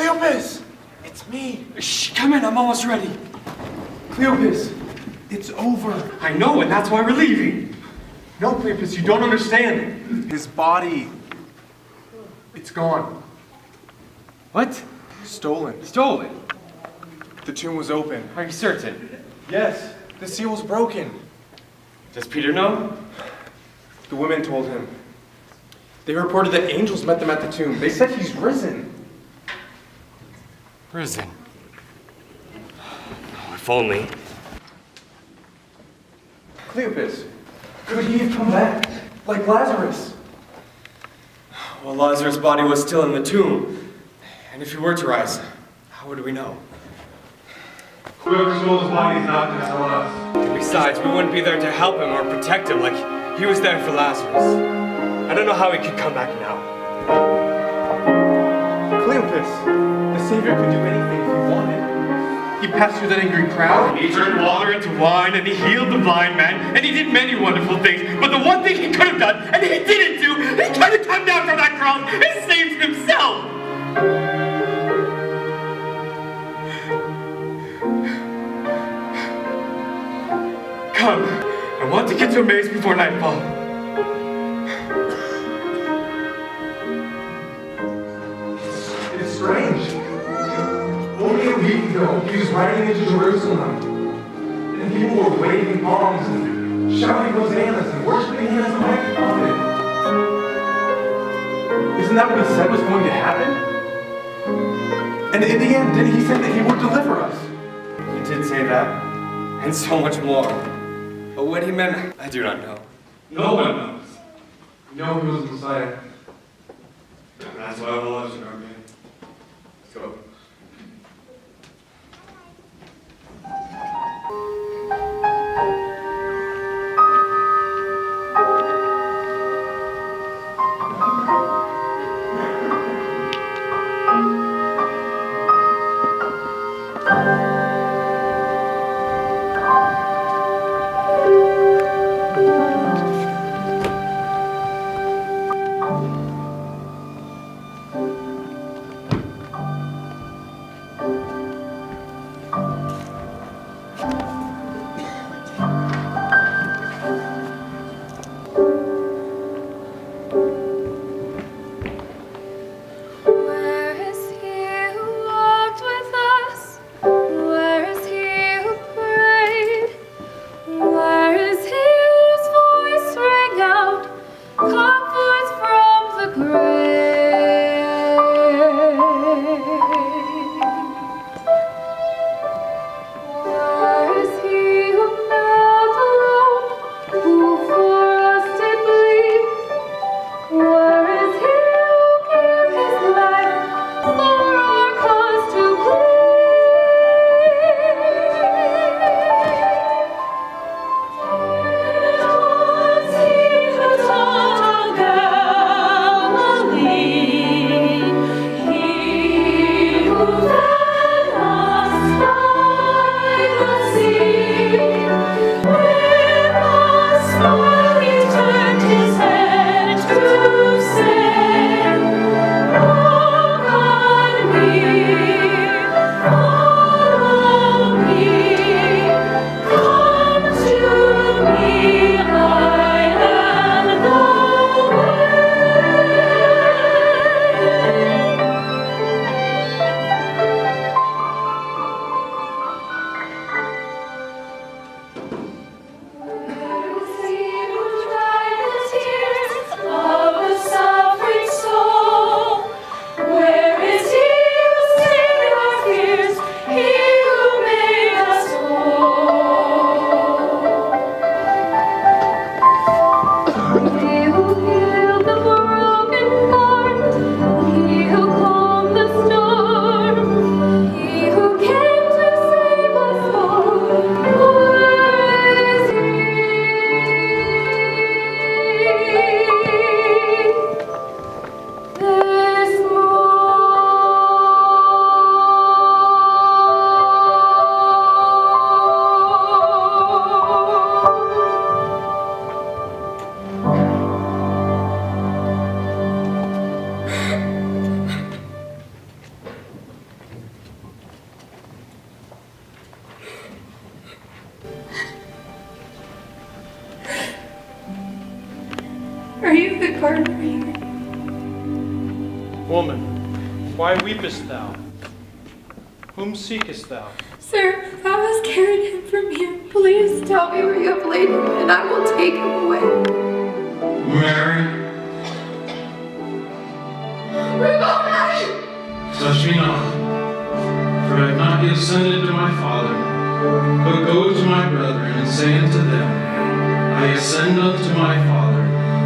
Cleopas! It's me. Shh, come in, I'm almost ready. Cleopas, it's over. I know, and that's why we're leaving. No, Cleopas, you don't understand. His body, it's gone. What? Stolen. Stolen? The tomb was open. Are you certain? Yes, the seal was broken. Does Peter know? The women told him. They reported that angels met them at the tomb. They said he's risen. Risen. Oh, if only. Cleopas, could he have come back? Like Lazarus? Well, Lazarus' body was still in the tomb. And if he were to rise, How would we know? Whoever stole his body is not going to tell us. Besides, we wouldn't be there to help him or protect him like he was there for Lazarus. I don't know how he could come back now. Cleopas, the Savior could do anything if he wanted. He passed through that angry crowd. He turned water into wine, and he healed the blind man, and he did many wonderful things. But the one thing he could have done, and he didn't do, he tried to come down from that cross and save himself. Come, I want to get to Emmaus before nightfall. It's strange. Only a week ago, he was riding into Jerusalem, and people were waving palms and shouting hosannas and worshiping him as the mighty prophet. Isn't that what he said was going to happen? And in the end, didn't he say that he would deliver us? He did say that, and so much more. But what he meant, I do not know. No one knows. We know he was the Messiah. That's why all of us are okay. Let's go. Are you the gardener here? Woman, why weepest thou? Whom seekest thou? Sir, thou hast carried him from here. Please tell me where you have laid him, and I will take him away. Mary, Rabboni! touch me not, for I have not yet ascended to my Father, but go to my brethren and say unto them, I ascend unto my Father,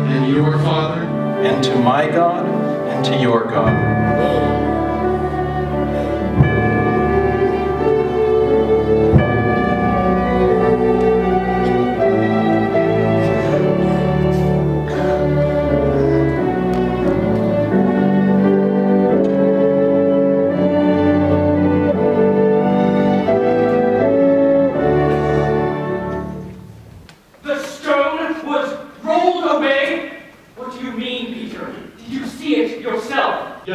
and your Father, and to my God, and to your God.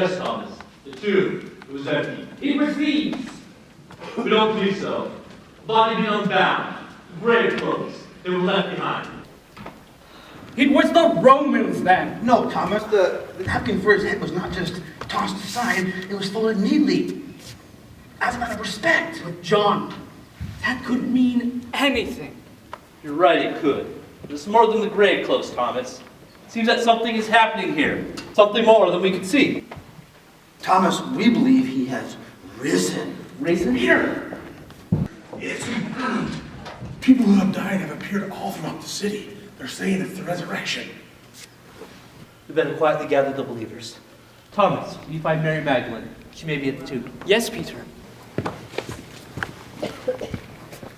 Yes, Thomas. The tomb. It was empty. It was thieves. We don't believe so. Body being unbound. Grave clothes. They were left behind. It was the Romans then. No, Thomas, the napkin for his head was not just tossed aside, it was folded neatly. As a matter of respect. But John, that could mean anything. You're right, it could. But it's more than the grave clothes, Thomas. It seems that something is happening here. Something more than we can see. Thomas, we believe he has risen. Risen? Peter! It's confirmed. People who have died have appeared all throughout the city. They're saying it's the resurrection. We better quietly gather the believers. Thomas, will you find Mary Magdalene? She may be at the tomb. Yes, Peter.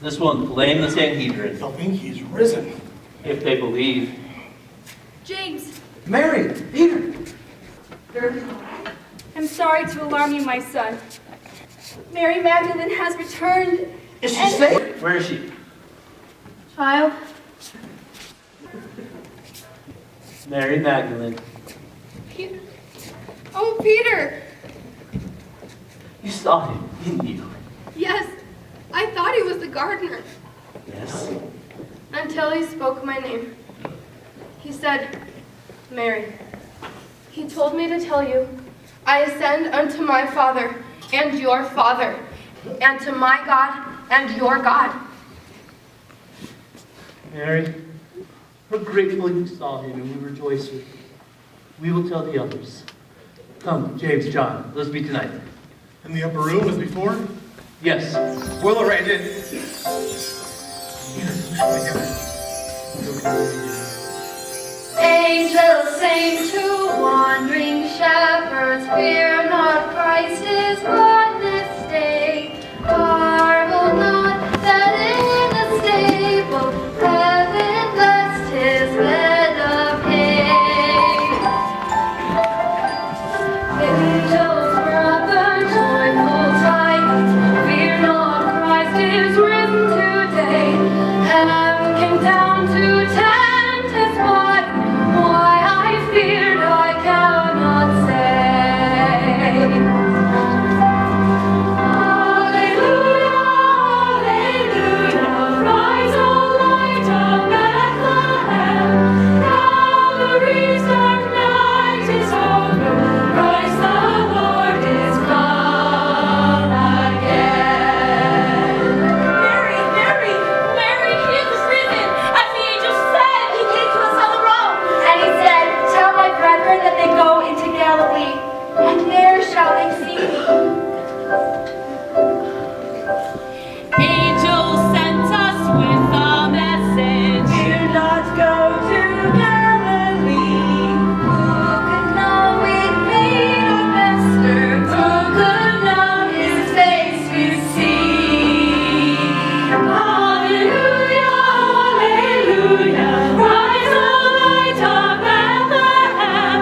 This one, blame the Sanhedrin. They'll think he's risen. If they believe. James, Mary! Peter! I'm sorry to alarm you, my son. Mary Magdalene has returned. Is she safe? Where is she? Child, Mary Magdalene. Peter. Oh, Peter! You saw him, didn't you? Yes, I thought he was the gardener. Yes. Until he spoke my name. He said, Mary. He told me to tell you, I ascend unto my Father and your Father, and to my God and your God. Mary, we're grateful you saw him and we rejoice with you. We will tell the others. Come, James, John, let's meet tonight. In the upper room as before? Yes. We'll arrange it. Angels sing to wandering shepherds, fear not, Christ is born this day. Marvel not that in the stable, heaven blessed his bed of hay. Angels brother, joyful tidings, fear not, Christ is risen today. Heaven came down to tempt his body. Why I feared I cannot say. Alleluia, alleluia, rise, O light of Bethlehem. Calvary's dark night is over, Christ the Lord is come again. Mary, he is risen, as the angel said. He came to us on the road, and he said, tell my brethren that they go into Galilee, and there shall they see me. Angels sent us with a message. Do not go to Galilee. Who could know we'd made a master? Who could know his face we'd see? Hallelujah, hallelujah. Rise, O light of Bethlehem.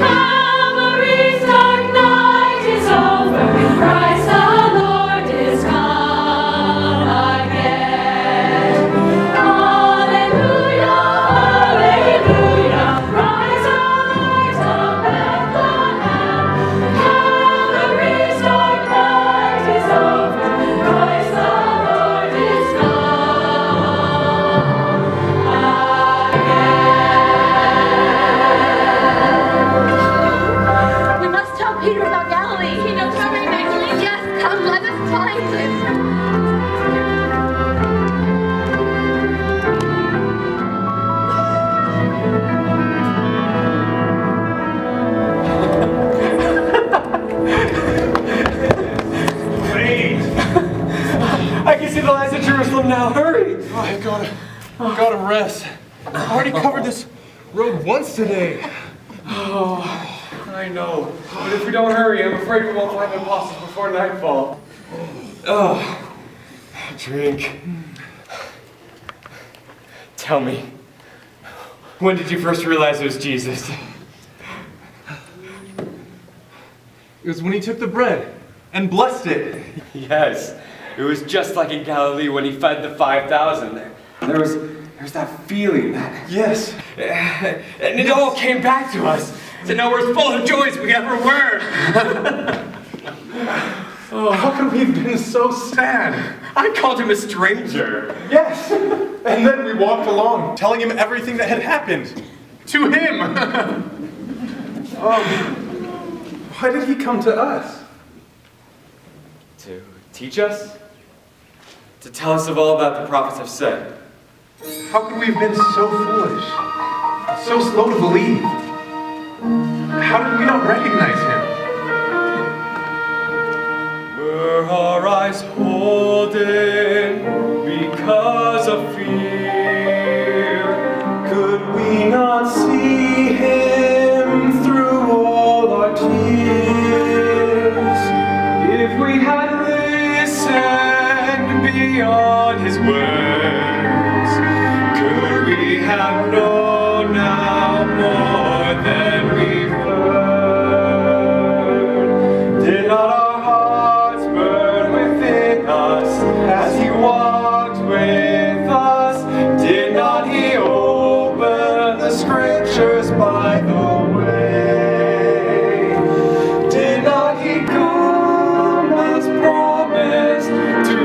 Calvary's dark night is over. Christ the Lord is come again. Hallelujah, hallelujah. Rise, O light of Bethlehem. Calvary's dark night is over. Christ the Lord is come again. We must tell Peter about Galilee. He knows how Mary Magdalene. Yes, come, let us find him. Wait! I can see the lights of Jerusalem now. Hurry! Oh, I gotta rest. I already covered this road once today. I know, but if we don't hurry, I'm afraid we won't find the apostles before nightfall. Oh, drink. Tell me, when did you first realize it was Jesus? It was when he took the bread and blessed it. Yes, it was just like in Galilee when he fed the 5,000. There was that feeling, Yes. and it all came back to us. to know we're as full of joy as we ever were. Oh, how could we have been so sad? I called him a stranger. Yes, and then we walked along, telling him everything that had happened. To him! Why did he come to us? To teach us? To tell us of all that the prophets have said. How could we have been so foolish? So slow to believe? How did we not recognize him? Were our eyes holden because of fear? Could we not see him through all our tears? If we had listened beyond his words, could we have known now more than we've heard? Did not our hearts burn within us as he walked with us? Did not he open the scriptures by the way? Did not he come as promised to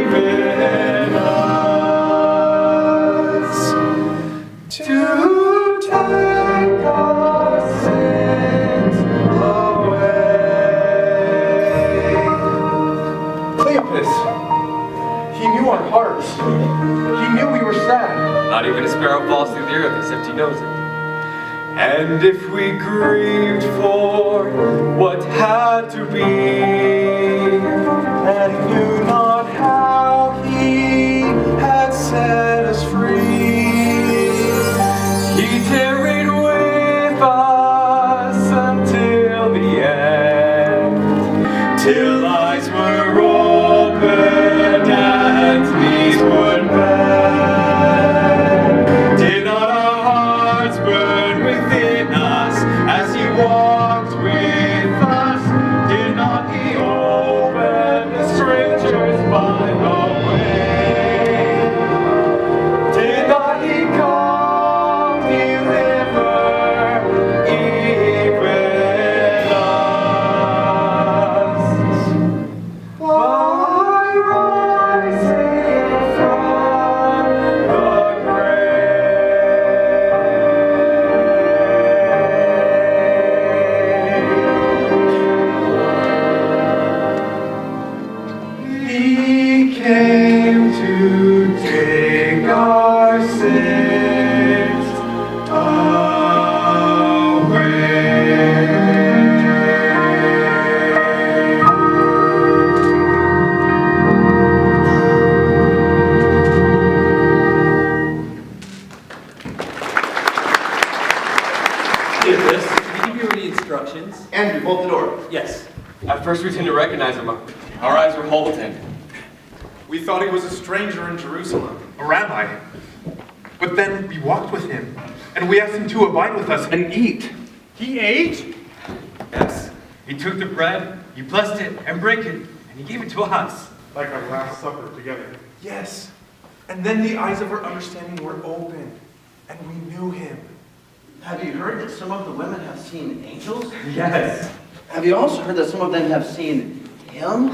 even us? To take our sins away. Cleopas, he knew our hearts. He knew we were sad. Not even a sparrow falls through the earth except he knows it. And if we grieved for what had to be, and knew not how he had set us free, he tarried with us until the end, till eyes were opened and knees would bend. Did not our hearts burn within us as he walked with us? Did not he open the scriptures by the way? Did not he come deliver even us? By rising from the grave. He came to take our sins Cleopas, did he give you any instructions? Andrew, bolt the door. Yes. At first we didn't recognize him. Our eyes were holden. We thought he was a stranger in Jerusalem, a rabbi. But then we walked with him, and we asked him to abide with us and eat. He ate? Yes. He took the bread, he blessed it, and broke it, and he gave it to us. Like our Last Supper together. Yes. And then the eyes of our understanding were opened, and we knew him. Have you heard that some of the women have seen angels? Yes. Have you also heard that some of them have seen him?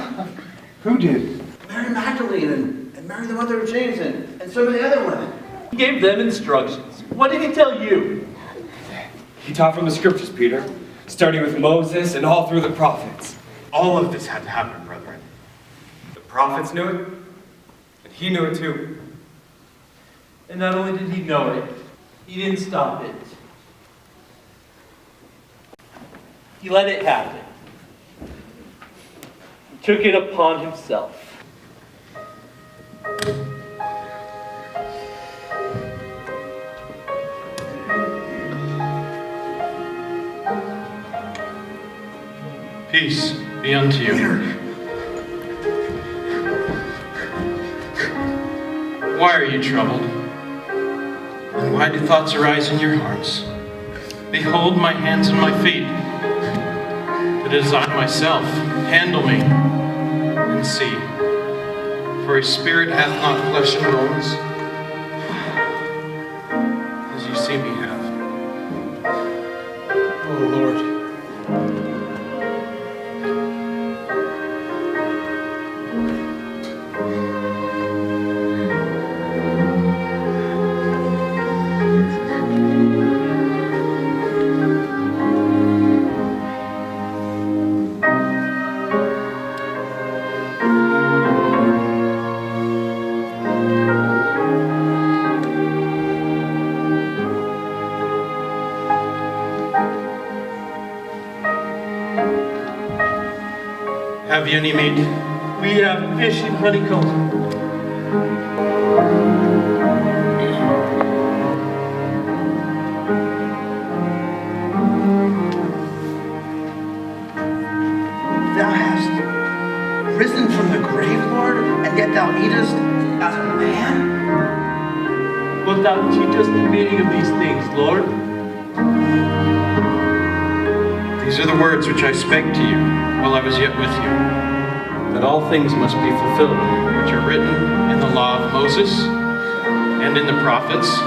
Who did? Mary Magdalene and Mary the mother of James and so many other women. He gave them instructions. What did he tell you? He taught from the scriptures, Peter, starting with Moses and all through the prophets. All of this had to happen, brethren. The prophets knew it, and he knew it too. And not only did he know it, he didn't stop it. He let it happen. He took it upon himself. Peace be unto you. Why are you troubled? And why do thoughts arise in your hearts? Behold my hands and my feet. It is I myself. Handle me and see. For a spirit hath not flesh and bones, as you see me have. Oh, Lord. Have you any meat? We have fish and honeycomb. Thou hast risen from the grave, Lord, and yet thou eatest as a man? Wilt thou teach us the meaning of these things, Lord? These are the words which I spake to you while I was yet with you, that all things must be fulfilled, which are written in the law of Moses, and in the prophets,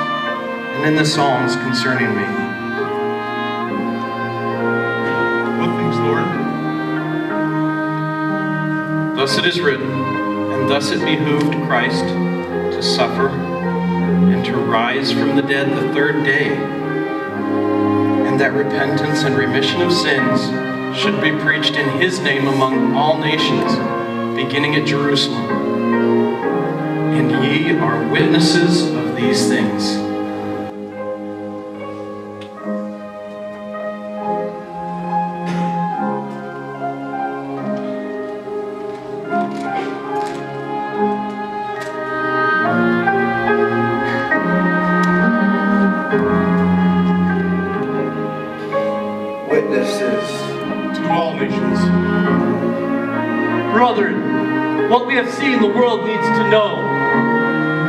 and in the Psalms concerning me. What things, Lord? Thus it is written, and thus it behooved Christ to suffer and to rise from the dead the third day, and that repentance and remission of sins should be preached in his name among all nations, beginning at Jerusalem. And ye are witnesses of these things. Witnesses To all nations. Brethren, what we have seen the world needs to know.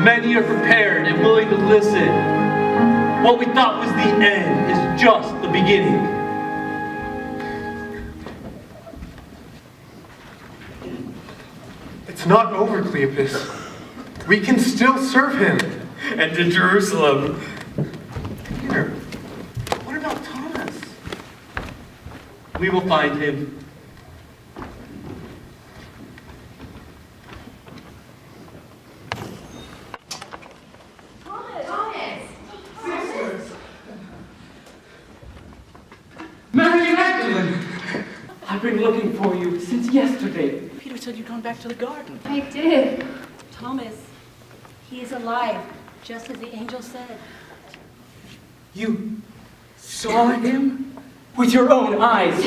Many are prepared and willing to listen. What we thought was the end is just the beginning. It's not over, Cleopas. We can still serve him. And to Jerusalem. Peter, what about Thomas? We will find him. Mary Magdalene! I've been looking for you since yesterday. Peter said you'd gone back to the garden. I did. Thomas, he is alive, just as the angel said. You saw him with your own eyes.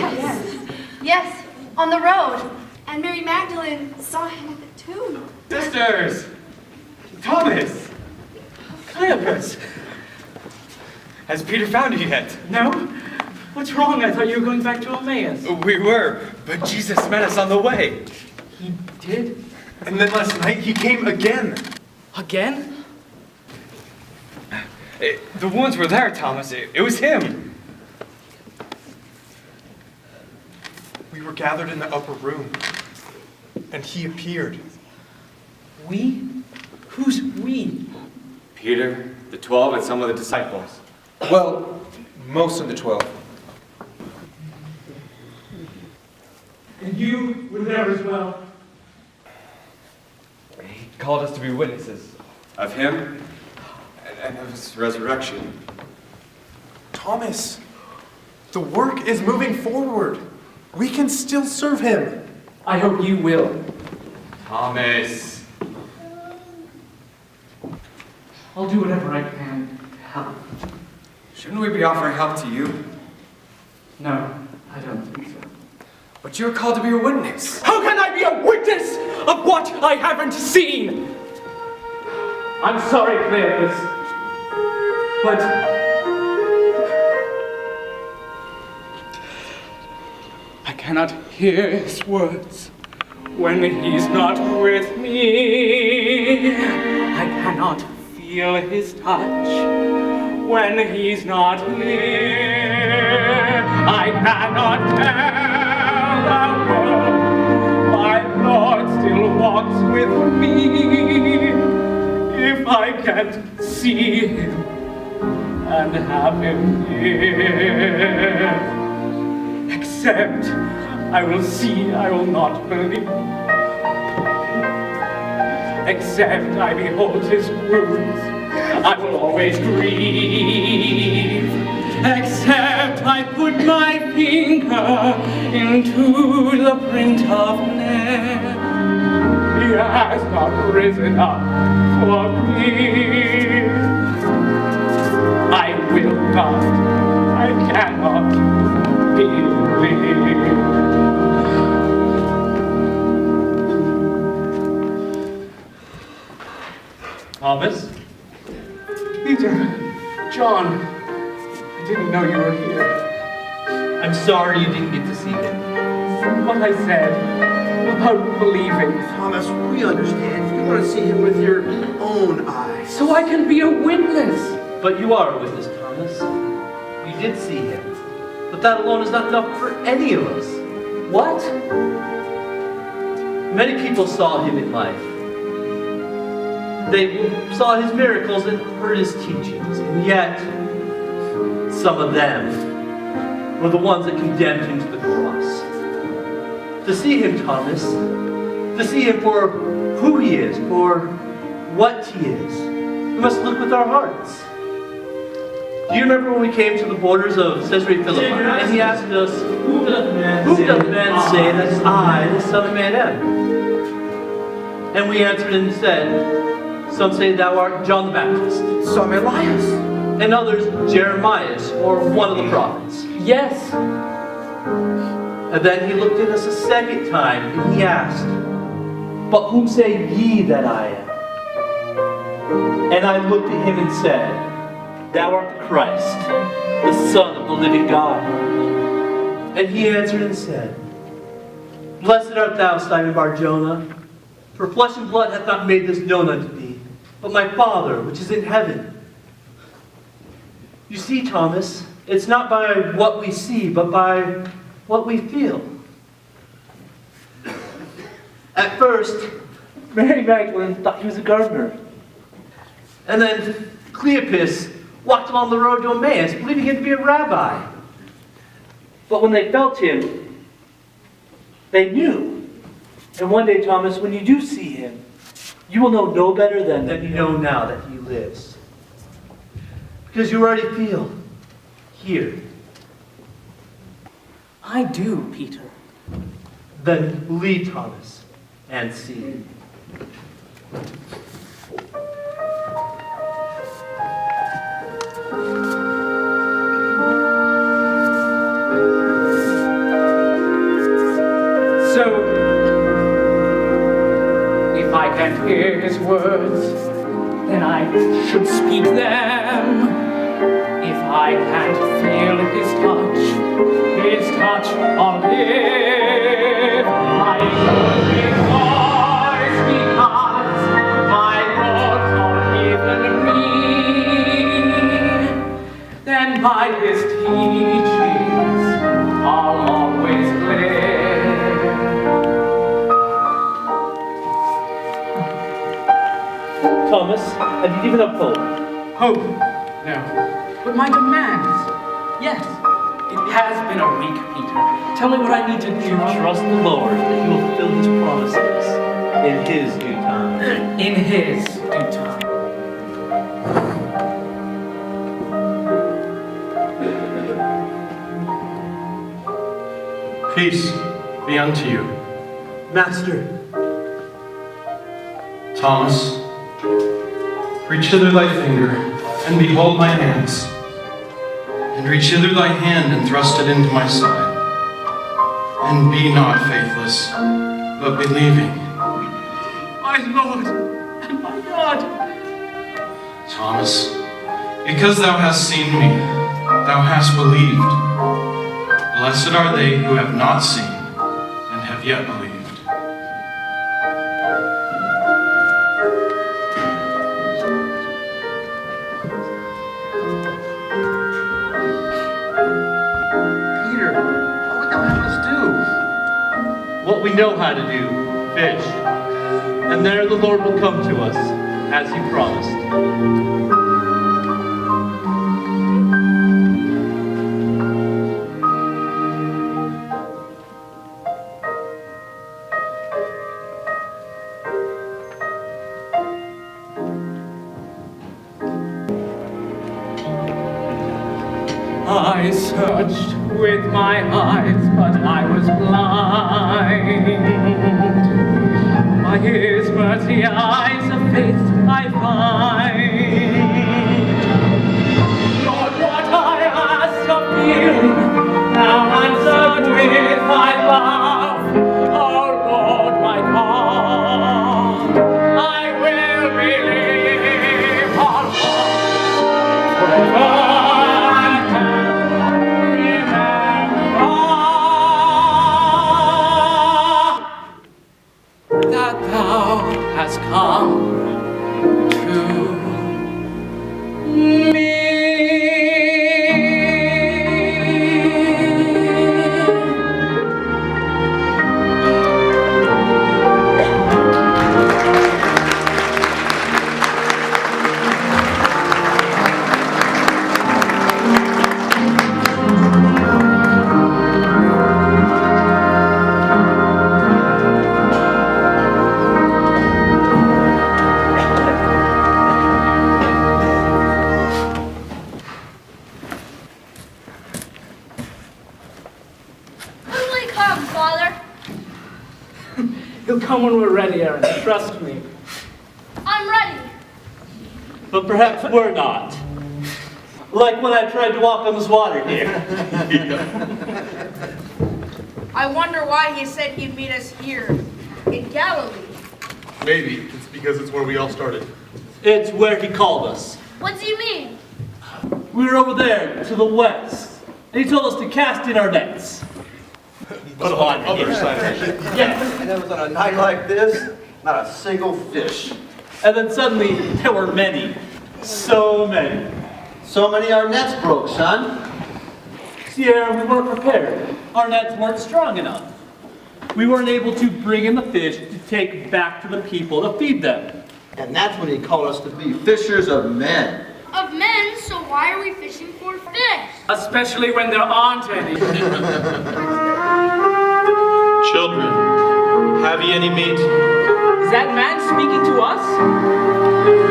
Yes, on the road. And Mary Magdalene saw him at the tomb. Sisters! Thomas! Cleopas! Has Peter found you yet? No? What's wrong? I thought you were going back to Emmaus. We were, but Jesus met us on the way. He did? And then last night he came again. Again? The wounds were there, Thomas. It was him. We were gathered in the upper room, and he appeared. We? Who's we? Peter, the 12, and some of the disciples. Well, most of the 12. And you were there as well. He called us to be witnesses of him and of his resurrection. Thomas, the work is moving forward. We can still serve him. I hope you will. Thomas. I'll do whatever I can to help. Shouldn't we be offering help to you? No, I don't think so. But you're called to be a witness. How can I be a witness of what I haven't seen? I'm sorry, Cleopas, but I cannot hear his words when he's not with me. I cannot feel his touch when he's not near. I cannot tell the world my Lord still walks with me if I can't see him and have him near. Except I will see, I will not believe. Except I behold his wounds, I will always grieve. Except I put my finger into the print of nail, he has not risen up for me. I will not, I cannot believe. Thomas? Peter, John, I didn't know you were here. I'm sorry you didn't get to see him. What I said about believing, Thomas, we understand. You want to see him with your own eyes. so I can be a witness. But you are a witness, Thomas. You did see him. But that alone is not enough for any of us. What? Many people saw him in life. They saw his miracles and heard his teachings, and yet some of them were the ones that condemned him to the cross. To see him, Thomas, to see him for who he is, for what he is, we must look with our hearts. Do you remember when we came to the borders of Caesarea Philippi, and he asked us, Who doth men say that I, the Son of Man, am? And we answered and said, some say thou art John the Baptist, Some Elias. and others Jeremiah, or one of the prophets. Yes. And then he looked at us a second time, and he asked, But whom say ye that I am? And I looked at him and said, Thou art the Christ, the Son of the living God. And he answered and said, Blessed art thou, Simon Bar-Jonah, for flesh and blood hath not made this known unto thee, but my Father which is in heaven. You see, Thomas, it's not by what we see, but by what we feel. At first, Mary Magdalene thought he was a gardener. And then Cleopas walked along the road to Emmaus, believing him to be a rabbi. But when they felt him, they knew. And one day, Thomas, when you do see him, you will know no better than you know now that he lives. Because you already feel here. I do, Peter. Then believe, Thomas, and see. So, if I can't hear his words, then I should speak them. If I can't feel his touch I'll live. I should rejoice because my Lord forgiven me. Then by his teachings I'll always live. Thomas, have you given up hope? Hope? No. But my demands? Yes. It has been a week, Peter. Tell me what I need to do. Trust the Lord that he will fulfill his promises in his due time. In his due time. Peace be unto you. Master, Thomas, reach hither thy finger, and behold my hands. And reach hither thy hand, and thrust it into my side. And be not faithless, but believing. My Lord and my God. Thomas, because thou hast seen me, thou hast believed. Blessed are they who have not seen, and have yet believed. what we know how to do, fish. And there the Lord will come to us, as he promised. I searched with my eyes, but I was blind. My ears, but the eyes of faith I find. Lord, what I ask of you, now answered with my love. Oh Lord, my God, I will believe our love forever. That thou hast come to me. When will he come, Father? He'll come when we're ready, Aaron. Trust me. I'm ready. But perhaps we're not. Like when I tried to walk on this water here. I wonder why he said he'd meet us here in Galilee. Maybe it's because it's where we all started. It's where he called us. What do you mean? We were over there to the west, and he told us to cast in our nets. But on the other side of the ship. Yes. And it was on a night like this, not a single fish. And then suddenly there were many, so many. So many our nets broke, son. Sierra, we weren't prepared. Our nets weren't strong enough. We weren't able to bring in the fish to take back to the people to feed them. And that's when he called us to be fishers of men. Of men, so why are we fishing for fish? Especially when there aren't any. Children, have ye any meat? Is that man speaking to us?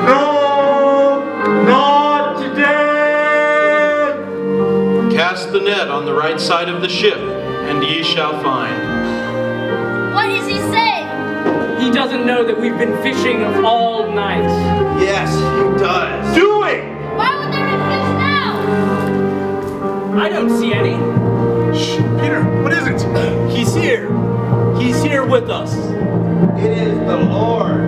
No, not today. Cast the net on the right side of the ship, and ye shall find. What does he say? He doesn't know that we've been fishing all night. Yes, he does. Do it! Why would there be fish now? I don't see any. Shh, Peter, what is it? He's here. He's here with us. It is the Lord.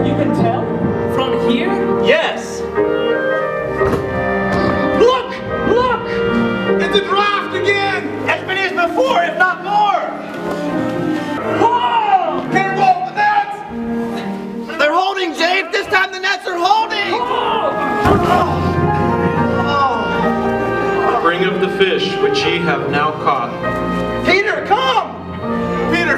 You can tell? From here? Yes. Look! Look! It's a draft again! As many as before, if not more. Whoa! Can't roll the net! They're holding, Jake. This time the nets are holding. Bring of the fish which ye have now caught. Peter, come! Peter,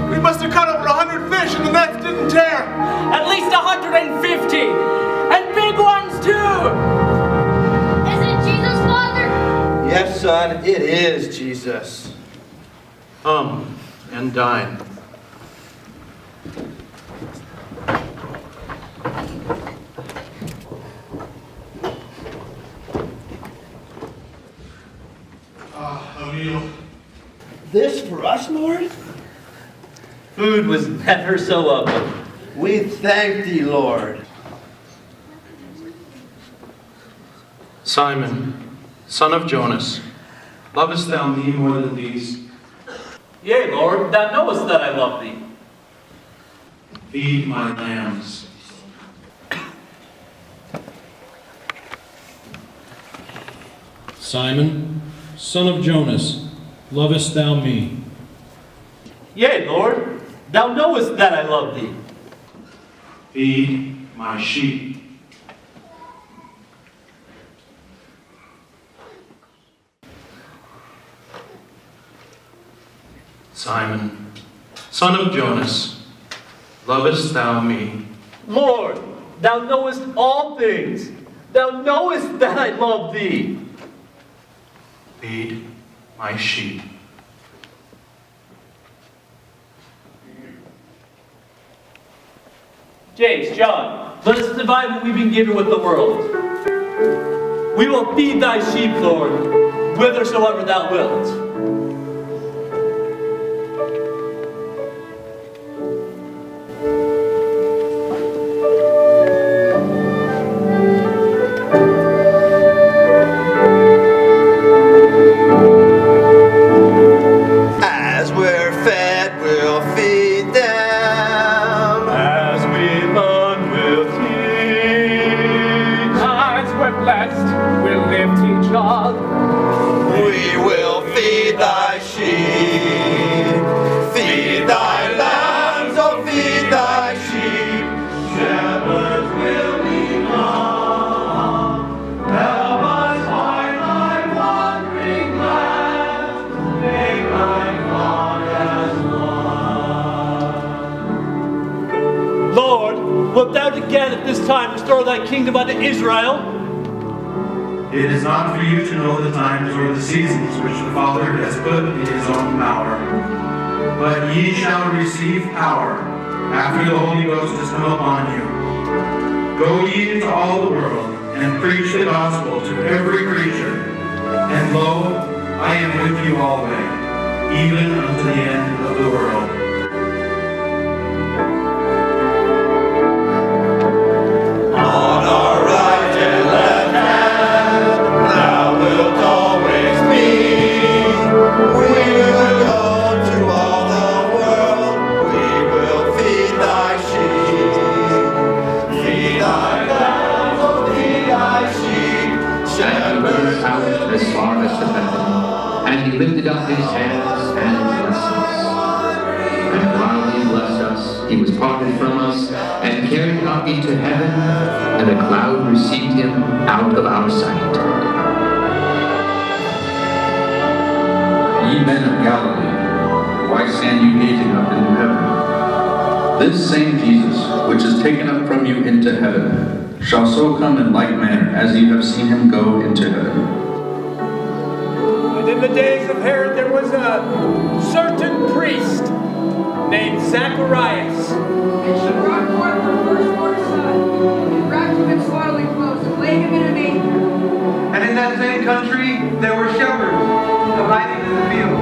we must have caught over 100 fish and the nets didn't tear. At least 150! And big ones too! Is it Jesus, Father? Yes, son, it is Jesus. Come and dine. This for us, Lord? Food was never so welcome. We thank thee, Lord. Simon, son of Jonas, lovest thou me more than these? Yea, Lord, thou knowest that I love thee. Feed my lambs. Simon, son of Jonas, lovest thou me? Yea, Lord, thou knowest that I love thee. Feed my sheep. Simon, son of Jonas, lovest thou me? Lord, thou knowest all things. Thou knowest that I love thee. Feed my sheep. James, John, let us divide what we've been given with the world. We will feed thy sheep, Lord. whithersoever thou wilt. As we're fed, we'll feed them. As we learn, we'll teach. As we're blessed, we'll lift each other. We will feed thy sheep. Feed thy lambs, oh feed thy sheep. Shepherds will become. Help us find thy wandering land. Make thy flock as one. Lord, wilt thou again at this time restore thy kingdom unto Israel? It is not for you to know the times or the seasons which the Father has put in his own power. But ye shall receive power after the Holy Ghost has come upon you. Go ye into all the world and preach the gospel to every creature. And lo, I am with you always, even unto the end of the world. On our right and left hand, thou wilt always be. We will go to all the world. We will feed thy sheep. Feed thy lambs, oh feed thy sheep. And he went out as far as the heaven, and he lifted up his hands and blessed us. And while he blessed us, he was parted from us and carried up into heaven, and a cloud received him out of our sight. Ye men of Galilee, why stand you gazing up into heaven? This same Jesus, which is taken up from you into heaven, shall so come in like manner as ye have seen him go into heaven. And in the days of Herod there was a certain priest named Zacharias. And she brought forth her firstborn son, and wrapped him in swaddling clothes, and laid him in a manger. And in that same country there were shepherds abiding in the field.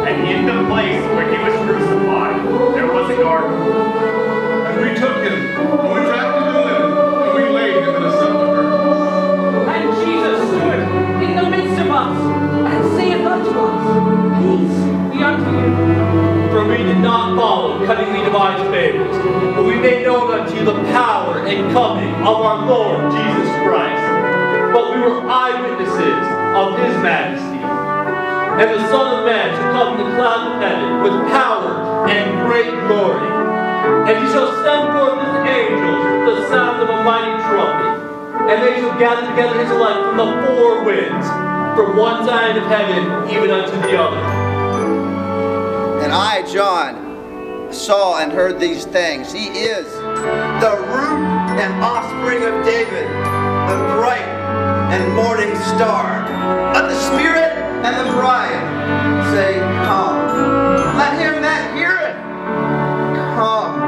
And in the place where he was crucified, there was a garden. And we took him, and we wrapped him in linen, and we laid him in a sepulchre. And Jesus stood in the midst of us, and saith unto us, Peace be unto you. For we did not follow cunningly devised fables, but we made known unto you the power and coming of our Lord Jesus Christ. But we were eyewitnesses of his majesty. And the Son of Man shall come in the clouds of heaven with power and great glory. And he shall send forth his angels with the sound of a mighty trumpet. And they shall gather together his elect from the four winds, from one side of heaven even unto the other. And I, John, saw and heard these things. He is the root and offspring of David, the bright and morning star. Let the Spirit and the bride say, Come. Let him that heareth come.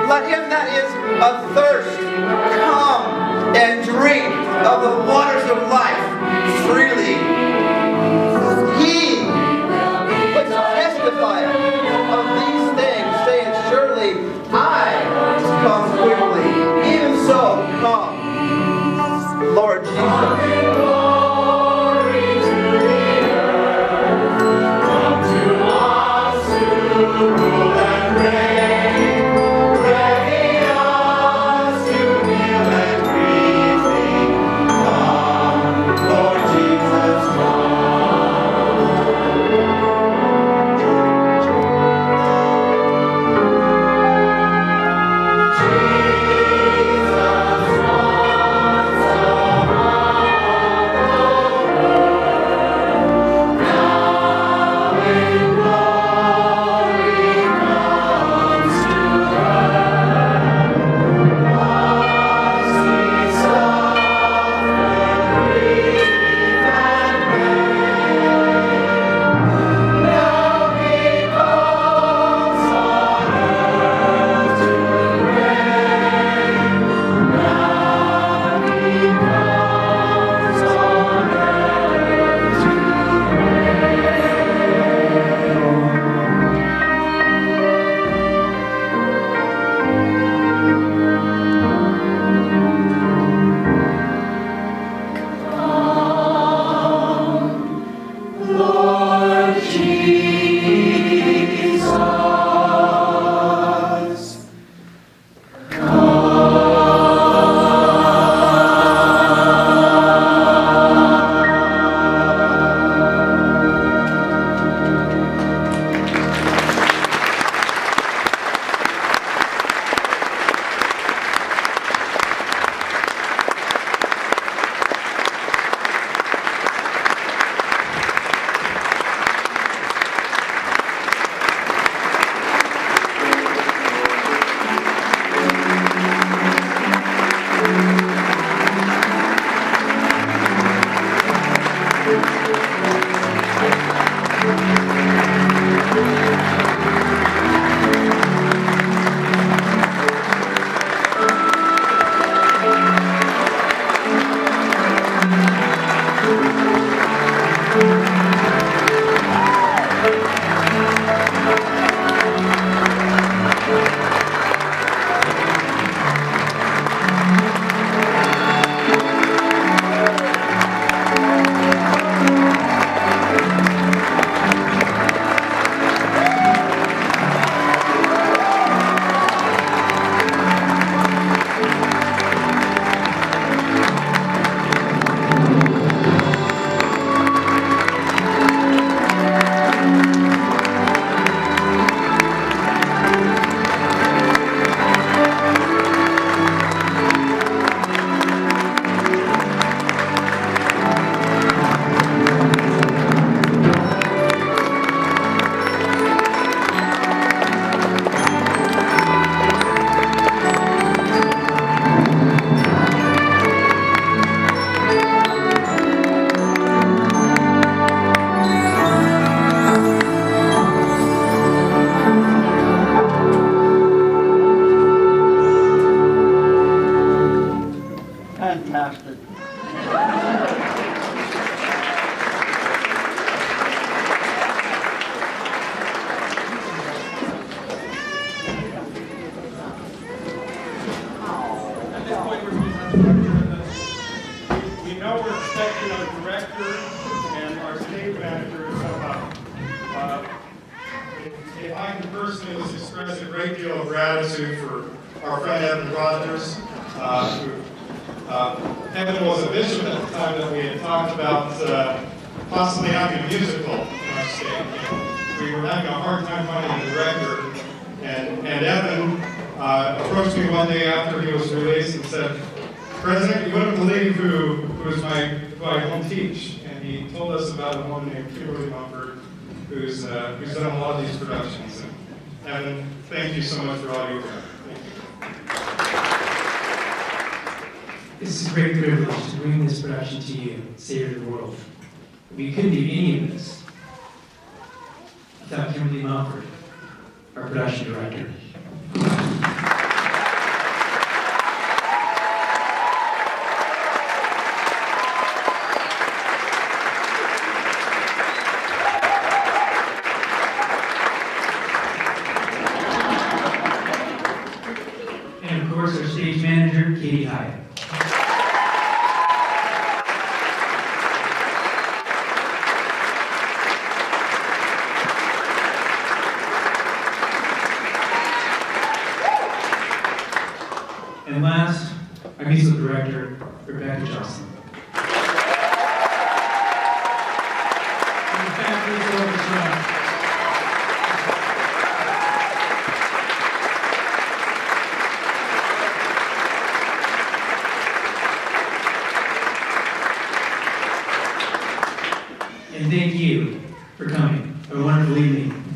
Let him that is athirst come and drink of the waters of life freely. He which testifieth of these things, saying, Surely I come quickly. Even so, come, Lord Jesus. Fantastic. At this point, we know we're expecting our director and our stage manager to come up. If I can personally just express a great deal of gratitude for our friend Evan Rogers, Evan was a bishop at the time that we had talked about possibly having a musical in our state. We were having a hard time finding a director, and Evan approached me one day after he was released and said, "President, you wouldn't believe who I home teach." And he told us about a woman named Kimberly Mumford, who's done a lot of these productions. And Evan, thank you so much for all you've done. It's a great privilege to bring this production to you, Savior of the World. We couldn't do any of this without Kimberly Mumford, our production director. And of course, our stage manager, Katie Hyatt. And last, our musical director, Rebecca Johnson. And the Factories Orchestra. And thank you for coming. Have a wonderful evening.